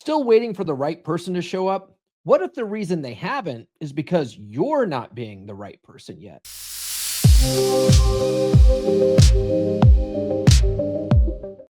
Still waiting for the right person to show up? What if the reason they haven't is because you're not being the right person yet?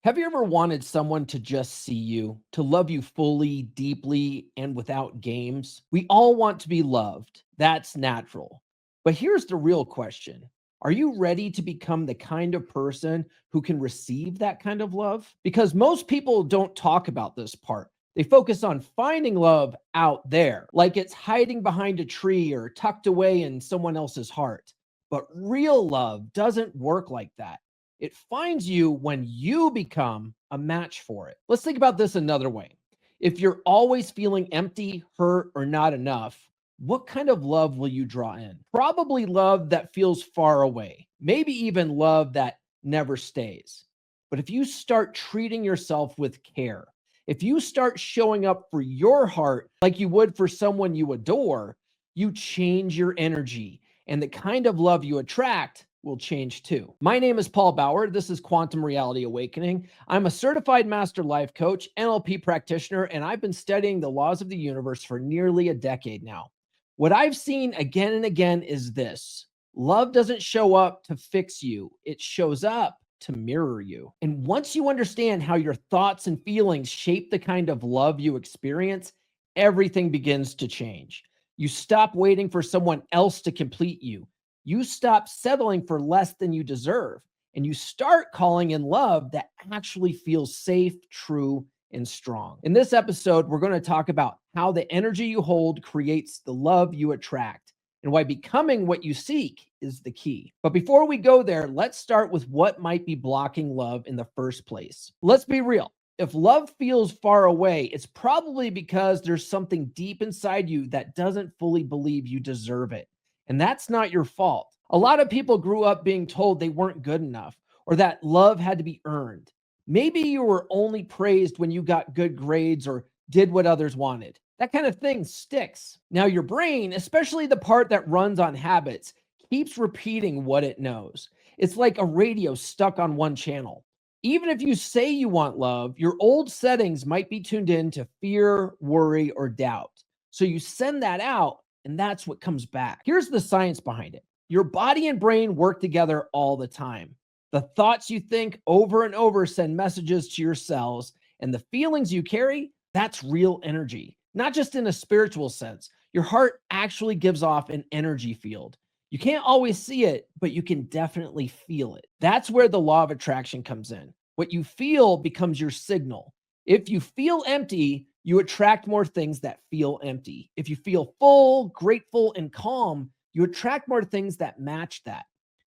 Have you ever wanted someone to just see you, to love you fully, deeply, and without games? We all want to be loved. That's natural. But here's the real question. Are you ready to become the kind of person who can receive that kind of love? Because most people don't talk about this part. They focus on finding love out there, like it's hiding behind a tree or tucked away in someone else's heart. But real love doesn't work like that. It finds you when you become a match for it. Let's think about this another way. If you're always feeling empty, hurt, or not enough, what kind of love will you draw in? Probably love that feels far away, maybe even love that never stays. But if you start treating yourself with care, if you start showing up for your heart like you would for someone you adore, you change your energy, and the kind of love you attract will change too. My name is Paul Bauer. This is Quantum Reality Awakening. I'm a certified master life coach, NLP practitioner, and I've been studying the laws of the universe for nearly a decade now. What I've seen again and again is this: love doesn't show up to fix you, it shows up to mirror you. And once you understand how your thoughts and feelings shape the kind of love you experience, everything begins to change. You stop waiting for someone else to complete you. You stop settling for less than you deserve, and you start calling in love that actually feels safe, true, and strong. In this episode, we're going to talk about how the energy you hold creates the love you attract, and why becoming what you seek is the key. But before we go there, let's start with what might be blocking love in the first place. Let's be real. If love feels far away, it's probably because there's something deep inside you that doesn't fully believe you deserve it. And that's not your fault. A lot of people grew up being told they weren't good enough or that love had to be earned. Maybe you were only praised when you got good grades or did what others wanted. That kind of thing sticks. Now, your brain, especially the part that runs on habits, keeps repeating what it knows. It's like a radio stuck on one channel. Even if you say you want love, your old settings might be tuned in to fear, worry, or doubt. So you send that out, and that's what comes back. Here's the science behind it. Your body and brain work together all the time. The thoughts you think over and over send messages to your cells, and the feelings you carry, that's real energy. Not just in a spiritual sense. Your heart actually gives off an energy field. You can't always see it, but you can definitely feel it. That's where the law of attraction comes in. What you feel becomes your signal. If you feel empty, you attract more things that feel empty. If you feel full, grateful, and calm, you attract more things that match that.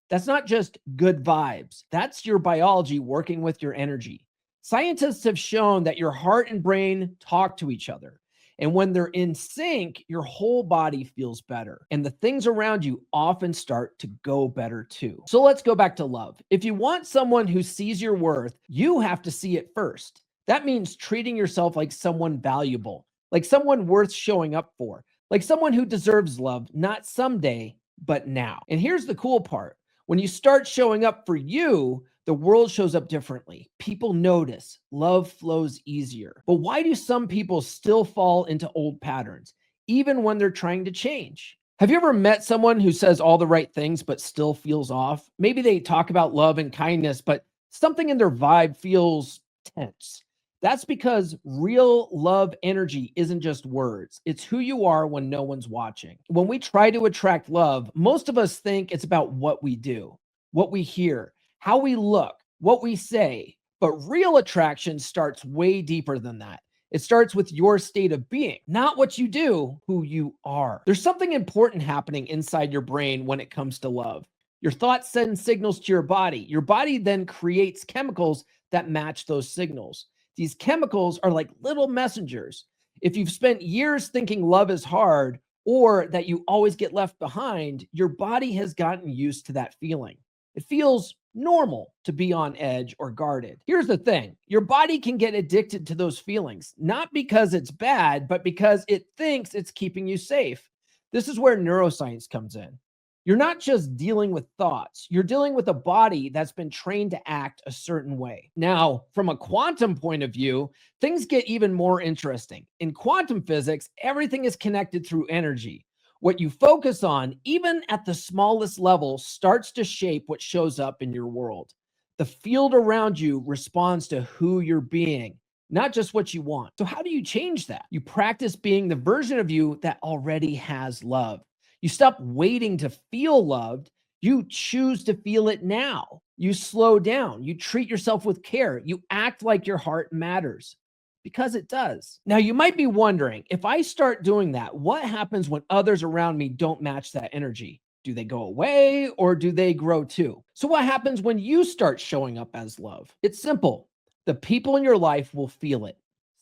That's not just good vibes. That's your biology working with your energy. Scientists have shown that your heart and brain talk to each other. And when they're in sync, your whole body feels better. And the things around you often start to go better too. So let's go back to love. If you want someone who sees your worth, you have to see it first. That means treating yourself like someone valuable, like someone worth showing up for, like someone who deserves love, not someday, but now. And here's the cool part. When you start showing up for you, the world shows up differently. People notice. Love flows easier. But why do some people still fall into old patterns, even when they're trying to change? Have you ever met someone who says all the right things but still feels off? Maybe they talk about love and kindness, but something in their vibe feels tense. That's because real love energy isn't just words. It's who you are when no one's watching. When we try to attract love, most of us think it's about what we do, what we hear, how we look, what we say. But real attraction starts way deeper than that. It starts with your state of being, not what you do, who you are. There's something important happening inside your brain when it comes to love. Your thoughts send signals to your body. Your body then creates chemicals that match those signals. These chemicals are like little messengers. If you've spent years thinking love is hard or that you always get left behind, your body has gotten used to that feeling. It feels normal to be on edge or guarded. Here's the thing. Your body can get addicted to those feelings, not because it's bad, but because it thinks it's keeping you safe. This is where neuroscience comes in. You're not just dealing with thoughts, you're dealing with a body that's been trained to act a certain way. Now, from a quantum point of view, things get even more interesting. In quantum physics, everything is connected through energy. What you focus on, even at the smallest level, starts to shape what shows up in your world. The field around you responds to who you're being, not just what you want. So, how do you change that? You practice being the version of you that already has love. You stop waiting to feel loved. You choose to feel it now. You slow down. You treat yourself with care. You act like your heart matters because it does. Now, you might be wondering, if I start doing that, what happens when others around me don't match that energy? Do they go away or do they grow too? So, what happens when you start showing up as love? It's simple. The people in your life will feel it.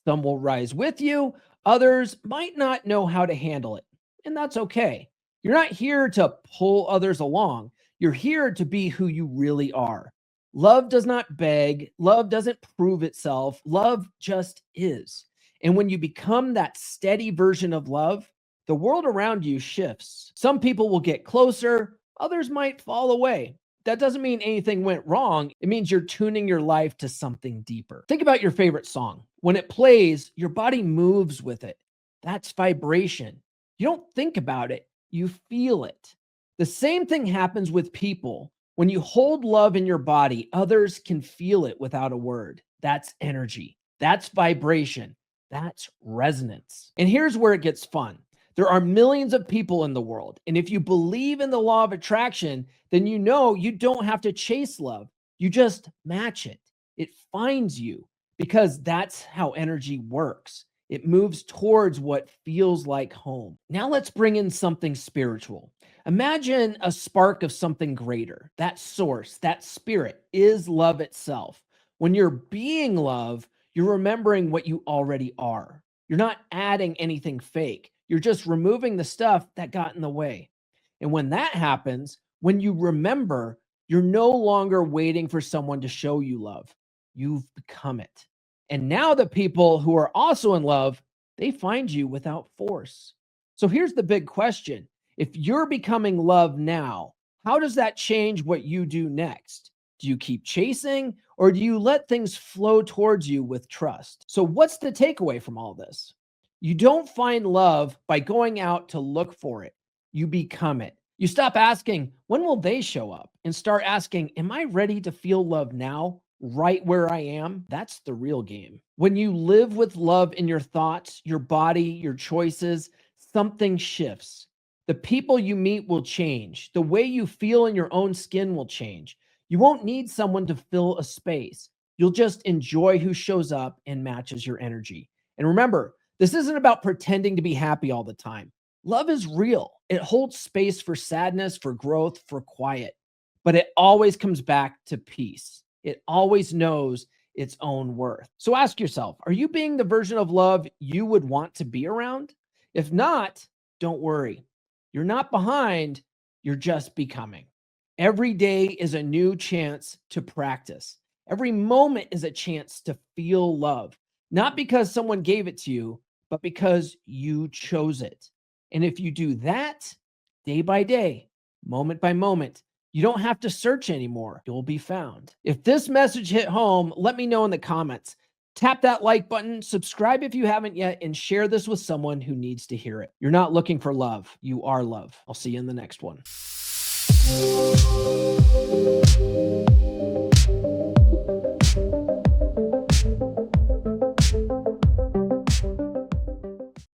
Some will rise with you, others might not know how to handle it. And that's okay. You're not here to pull others along. You're here to be who you really are. Love does not beg, love doesn't prove itself, love just is. And when you become that steady version of love, the world around you shifts. Some people will get closer, others might fall away. That doesn't mean anything went wrong. It means you're tuning your life to something deeper. Think about your favorite song. When it plays, your body moves with it. That's vibration. You don't think about it, you feel it. The same thing happens with people. When you hold love in your body, others can feel it without a word. That's energy. That's vibration. That's resonance. And here's where it gets fun. There are millions of people in the world. And if you believe in the law of attraction, then you know you don't have to chase love. You just match it. It finds you because that's how energy works. It moves towards what feels like home. Now let's bring in something spiritual. Imagine a spark of something greater. That source, that spirit is love itself. When you're being love, you're remembering what you already are. You're not adding anything fake. You're just removing the stuff that got in the way. And when that happens, when you remember, you're no longer waiting for someone to show you love. You've become it. And now the people who are also in love, they find you without force. So here's the big question. If you're becoming love now, how does that change what you do next? Do you keep chasing or do you let things flow towards you with trust? So what's the takeaway from all this? You don't find love by going out to look for it. You become it. You stop asking, when will they show up? And start asking, am I ready to feel love now, right where I am? That's the real game. When you live with love in your thoughts, your body, your choices, something shifts. The people you meet will change. The way you feel in your own skin will change. You won't need someone to fill a space. You'll just enjoy who shows up and matches your energy. And remember, this isn't about pretending to be happy all the time. Love is real. It holds space for sadness, for growth, for quiet, but it always comes back to peace. It always knows its own worth. So ask yourself, are you being the version of love you would want to be around? If not, don't worry. You're not behind, you're just becoming. Every day is a new chance to practice. Every moment is a chance to feel love, not because someone gave it to you, but because you chose it. And if you do that day by day, moment by moment, you don't have to search anymore. You'll be found. If this message hit home, let me know in the comments. Tap that like button, subscribe if you haven't yet, and share this with someone who needs to hear it. You're not looking for love. You are love. I'll see you in the next one.